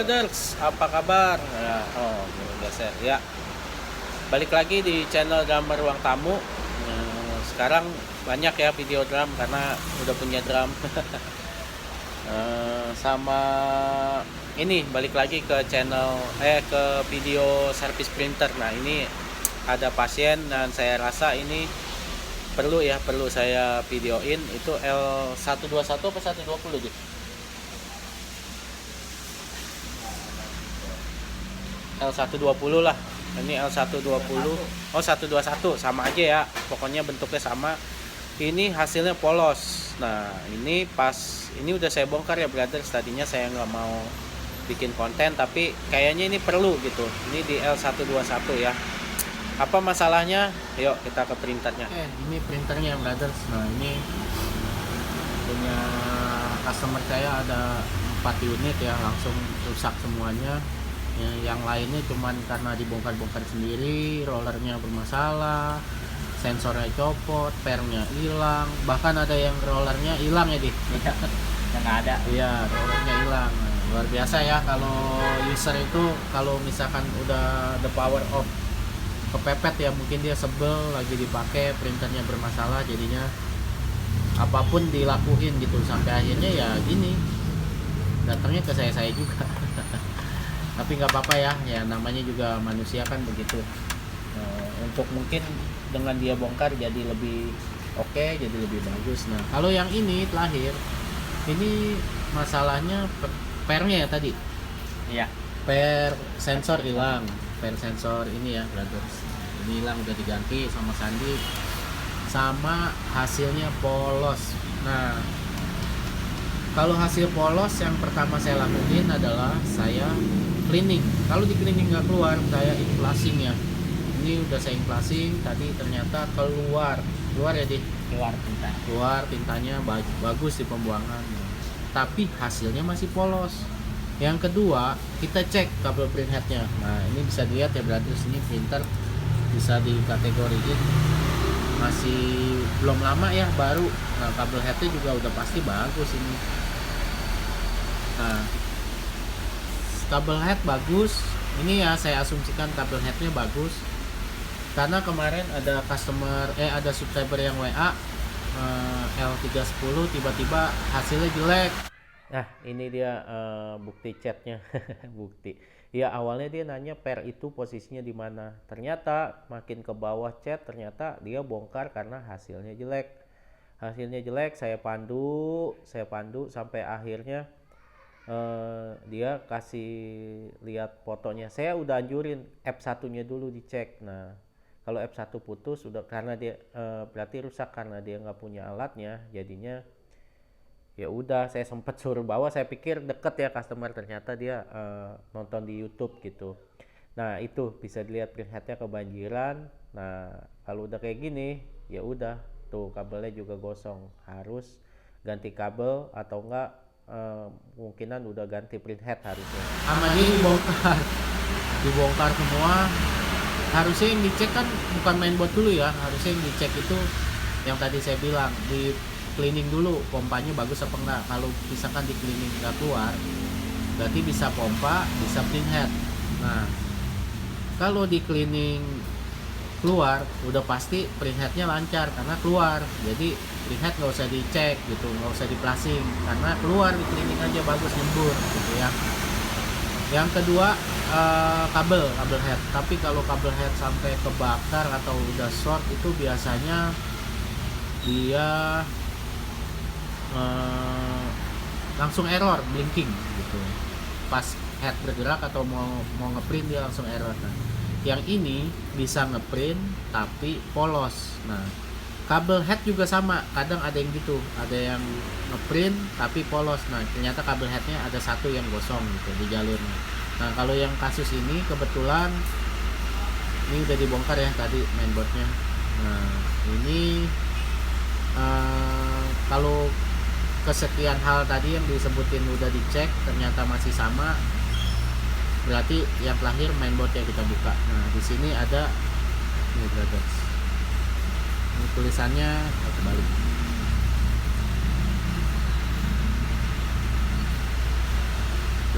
brothers, apa kabar? Ya, biasa ya. Balik lagi di channel Drummer Ruang Tamu. Sekarang banyak ya video drum karena udah punya drum. Sama ini balik lagi ke channel ke video service printer. Nah, ini ada pasien dan saya rasa ini perlu saya videoin. Itu L121 apa 120 gitu? L120 lah. Ini L120. Oh, 121 sama aja ya. Pokoknya bentuknya sama. Ini hasilnya polos. Nah, ini pas ini udah saya bongkar ya, brothers. Tadinya saya nggak mau bikin konten, tapi kayaknya ini perlu gitu. Ini di L121 ya. Apa masalahnya? Yuk kita ke printernya. Ini printernya, brothers. Nah, ini punya customer saya ada 4 unit ya, langsung rusak semuanya. Yang lainnya cuman karena dibongkar-bongkar sendiri, rollernya bermasalah, sensornya copot, pernya hilang, bahkan ada yang rollernya hilang ya di Yang ada. Iya, rollernya hilang. Luar biasa ya kalau user itu, kalau misalkan udah the power off kepepet ya, mungkin dia sebel lagi dipakai, printernya bermasalah, jadinya apapun dilakuin gitu sampai akhirnya ya gini, datangnya ke saya juga. Tapi nggak apa-apa ya namanya juga manusia kan begitu. Untuk mungkin dengan dia bongkar jadi lebih oke, jadi lebih bagus. Nah, kalau yang ini terakhir, ini masalahnya pernya ya tadi. Iya. Per sensor hilang, per sensor ini ya, brothers. Ini hilang, udah diganti sama Sandi. Sama hasilnya polos. Nah, kalau hasil polos, yang pertama saya lakuin adalah saya cleaning. Kalau di cleaning nggak keluar, saya inflasing ya. Ini udah saya inflasing, tadi ternyata keluar ya di keluar tintanya bagus di pembuangan, tapi hasilnya masih polos. Yang kedua, kita cek kabel printheadnya. Nah, ini bisa dilihat ya, berarti sini printer bisa dikategoriin masih belum lama ya, baru. Nah, kabel headnya juga udah pasti bagus ini. Nah, kabel head bagus. Ini ya saya asumsikan kabel headnya bagus, karena kemarin ada ada subscriber yang WA L310 tiba-tiba hasilnya jelek. Nah, ini dia bukti chatnya. Bukti ya, awalnya dia nanya per itu posisinya di mana, ternyata makin ke bawah chat ternyata dia bongkar karena hasilnya jelek. Saya pandu sampai akhirnya dia kasih lihat fotonya. Saya udah anjurin F1 nya dulu dicek. Nah, kalau F1 putus udah, karena dia berarti rusak karena dia nggak punya alatnya, jadinya ya udah saya sempat suruh bawa. Saya pikir deket ya customer, ternyata dia nonton di YouTube gitu. Nah, itu bisa dilihat printheadnya kebanjiran. Nah, kalau udah kayak gini ya udah tuh, kabelnya juga gosong, harus ganti kabel atau enggak kemungkinan udah ganti printhead harusnya. Sama dia dibongkar semua. Harusnya yang dicek kan bukan mainboard dulu ya, harusnya yang dicek itu yang tadi saya bilang, di cleaning dulu pompanya bagus apa enggak. Kalau misalkan di cleaning nggak keluar, berarti bisa pompa, bisa printhead. Nah, kalau di cleaning keluar, udah pasti printheadnya lancar karena keluar. Jadi printhead nggak usah dicek gitu, nggak usah diplasing, karena keluar di cleaning aja bagus, lembur gitu ya. Yang kedua, kabel head. Tapi kalau kabel head sampai kebakar atau udah short, itu biasanya dia langsung error, blinking gitu. Pas head bergerak atau mau ngeprint, dia langsung error. Nah, yang ini bisa ngeprint tapi polos. Nah, kabel head juga sama, kadang ada yang gitu, ada yang ngeprint tapi polos. Nah, ternyata kabel headnya ada satu yang gosong gitu di jalurnya. Nah, kalau yang kasus ini kebetulan ini udah dibongkar ya tadi mainboardnya. Nah, ini kalau kesekian hal tadi yang disebutin udah dicek ternyata masih sama, berarti yang terakhir mainboard yang kita buka. Nah, di sini ada ini, brothers. Ini tulisannya kebalik.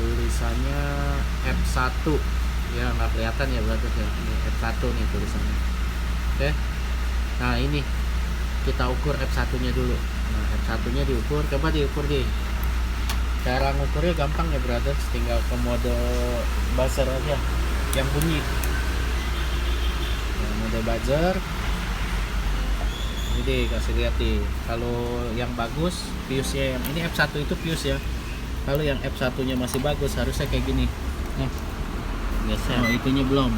tulisannya F1 ya, nggak kelihatan ya brother ya, ini F1 nih tulisannya. Oke, nah ini kita ukur F1 nya dulu. Nah F1 nya diukur, coba diukur deh. Cara ngukurnya gampang ya brother, tinggal ke mode buzzer aja yang bunyi. Nah, mode buzzer ini deh, kasih lihat nih. Kalau yang bagus fuse-nya, yang ini F1 itu fuse ya. Kalau yang F1 nya masih bagus harusnya kayak gini. Nah biasanya itunya belum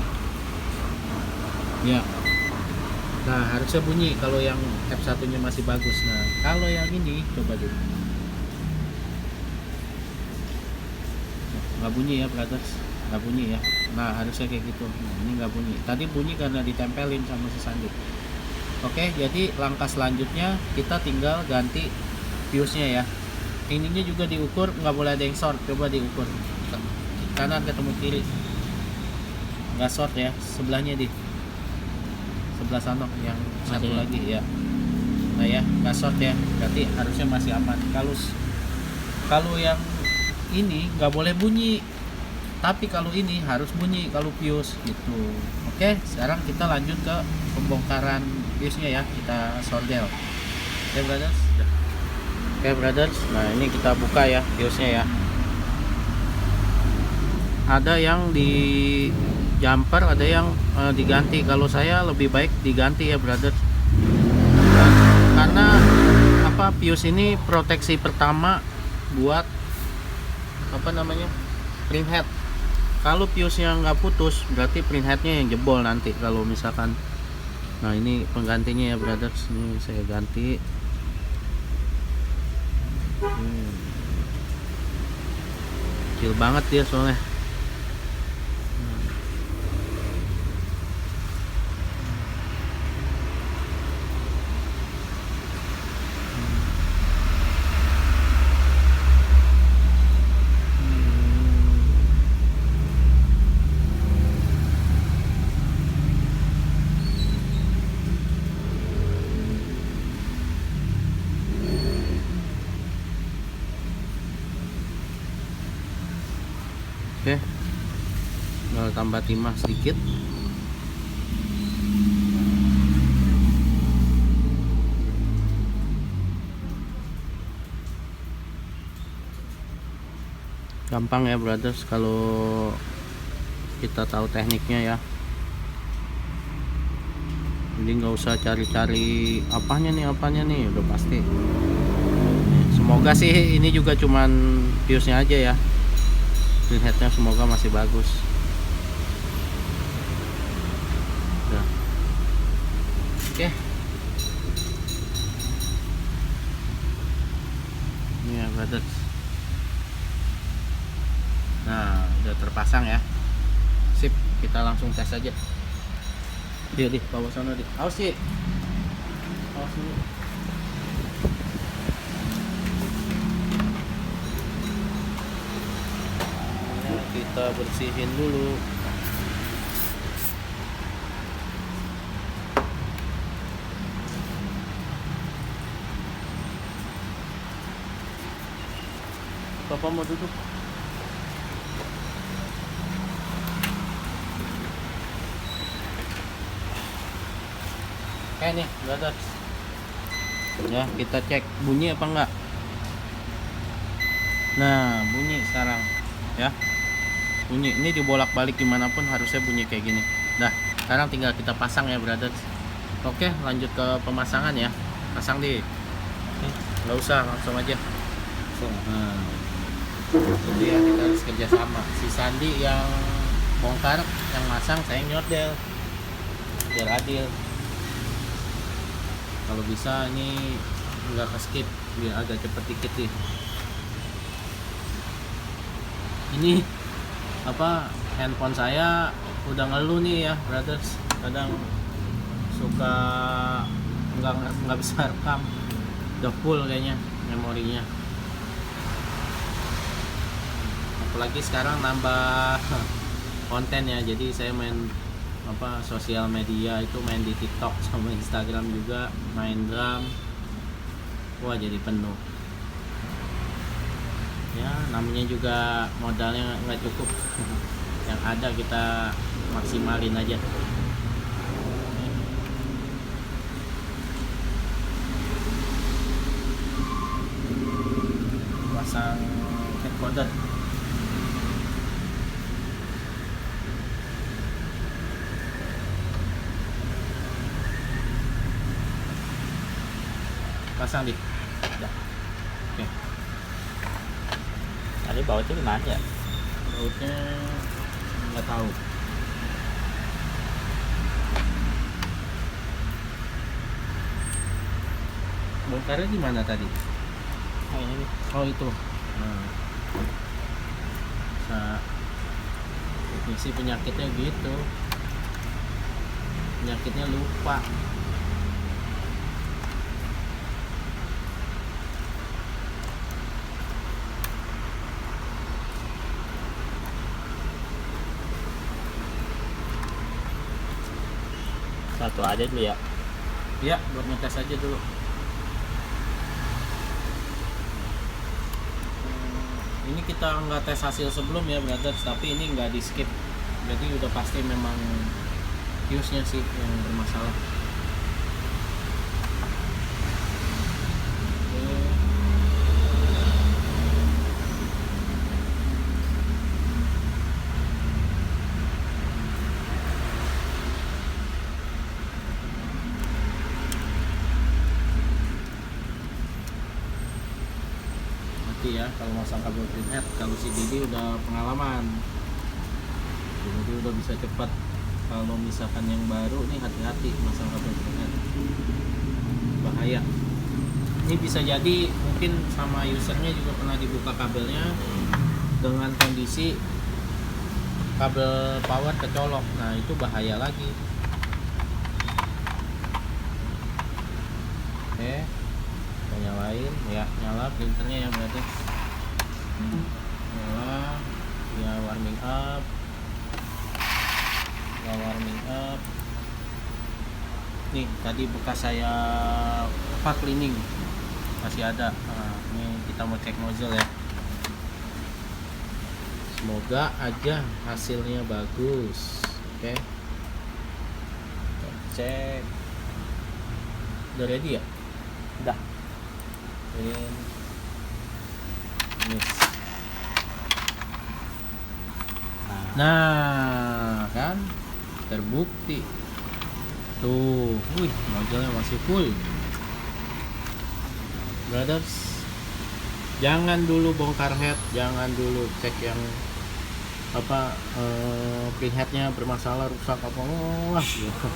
ya. Nah harusnya bunyi kalau yang F1 nya masih bagus. Nah kalau yang ini coba dulu. Nggak bunyi ya brothers, nggak bunyi ya. Nah harusnya kayak gitu. Nah, ini nggak bunyi, tadi bunyi karena ditempelin sama si sandi. Oke, jadi langkah selanjutnya kita tinggal ganti fuse nya ya. Ininya juga diukur, nggak boleh ada yang short. Coba diukur kanan ketemu kiri, nggak short ya. Sebelahnya di sebelah sana yang satu lagi ya. Nah ya, nggak short ya, berarti harusnya masih aman. Kalau yang ini nggak boleh bunyi, tapi kalau ini harus bunyi kalau fuse gitu. Oke, sekarang kita lanjut ke pembongkaran fuse nya ya, kita sondel. Oke brothers, nah ini kita buka ya fuse nya ya. Ada yang di jumper, ada yang diganti. Kalau saya lebih baik diganti ya brothers, karena apa, fuse ini proteksi pertama buat apa namanya, printhead. Kalau fuse nya nggak putus berarti printheadnya yang jebol nanti kalau misalkan. Nah ini penggantinya ya brothers, ini saya ganti. Kecil banget dia soalnya. Oke, tinggal tambah timah sedikit. Gampang ya brothers kalau kita tahu tekniknya ya. Jadi nggak usah cari-cari apanya nih, udah pasti. Semoga sih ini juga cuman fuse nya aja ya, printheadnya semoga masih bagus. Udah. Oke. Ini ya brothers. Nah udah terpasang ya, sip. Kita langsung tes aja. Dia bawa sana di. Awas sih. Awas dulu. Kita bersihin dulu. Papa mau duduk. Oke nih brothers ya, kita cek bunyi apa enggak. Nah bunyi sekarang ya, bunyi. Ini dibolak-balik gimana pun harusnya bunyi kayak gini. Dah, sekarang tinggal kita pasang ya brothers. Oke, lanjut ke pemasangan ya. Pasang di. Nggak usah, langsung aja. Nah, jadi ya kita harus kerja sama. Si Sandi yang bongkar, yang masang, saya nyodel biar adil. Kalau bisa ini nggak ke skip biar agak cepet dikit nih. Ini apa, handphone saya udah ngeluh nih ya brothers, kadang suka nggak bisa rekam, udah full kayaknya memorinya. Apalagi sekarang nambah konten ya, jadi saya main apa, sosial media itu main di TikTok sama Instagram juga, main drum, wah jadi penuh. Ya namanya juga modalnya nggak cukup. Yang ada kita maksimalin aja. Pasang encoder. Pasang di. Udah. Oke. Tadi bautnya gimana ya? Bautnya nggak tahu. Bongkarnya di mana tadi? Oh ini nih. Oh itu. Nah, definisi penyakitnya gitu. Penyakitnya lupa. Satu aja dulu ya. Ya, buat ngetes aja dulu. Ini kita nggak tes hasil sebelum ya, brothers, tapi ini nggak di skip. Jadi udah pasti memang fuse-nya sih yang bermasalah. Oke. Mati ya kalau masang kabel printhead. Kalau si Didi udah pengalaman, jadi udah bisa cepat. Kalau misalkan yang baru nih, hati-hati masang kabel printhead, bahaya. Ini bisa jadi mungkin sama usernya juga pernah dibuka kabelnya dengan kondisi kabel power kecolok. Nah itu bahaya lagi. Oke, kita nyalain ya, nyala printernya ya berarti. Nyala, ya warming up, ya warming up. Nih tadi bekas saya cleaning masih ada. Nah, ini kita mau cek nozzle ya. Semoga aja hasilnya bagus. Oke. Kita cek. Udah ready ya? Udah. Yes. Nah, kan terbukti. Tuh, wih, nozzle-nya masih full. Brothers, jangan dulu bongkar head, jangan dulu cek yang apa printheadnya bermasalah, rusak apa, wah gitu.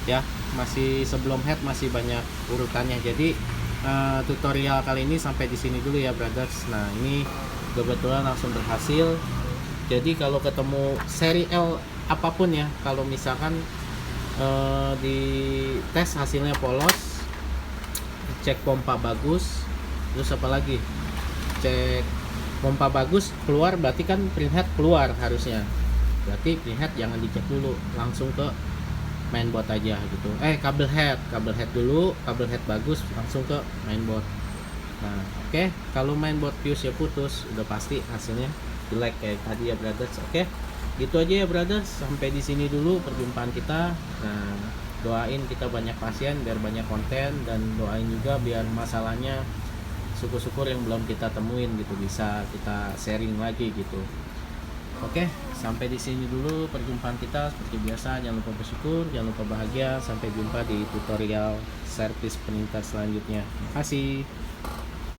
Ya, masih sebelum head masih banyak urutannya. Jadi tutorial kali ini sampai di sini dulu ya, brothers. Nah, ini kebetulan langsung berhasil. Jadi kalau ketemu seri L apapun ya, kalau misalkan di tes hasilnya polos, cek pompa bagus, terus apa lagi, cek pompa bagus keluar, berarti kan printhead keluar harusnya. Berarti printhead jangan dicek dulu, langsung ke mainboard aja gitu. Kabel head dulu, kabel head bagus langsung ke mainboard. Nah, oke. Kalau mainboard fuse ya putus, udah pasti hasilnya jelek kayak tadi ya, brothers. Oke. Gitu aja ya, brothers. Sampai di sini dulu perjumpaan kita. Nah, doain kita banyak pasien biar banyak konten, dan doain juga biar masalahnya syukur-syukur yang belum kita temuin gitu bisa kita sharing lagi gitu. Oke, sampai di sini dulu perjumpaan kita. Seperti biasa, jangan lupa bersyukur, jangan lupa bahagia. Sampai jumpa di tutorial servis printer selanjutnya. Terima kasih.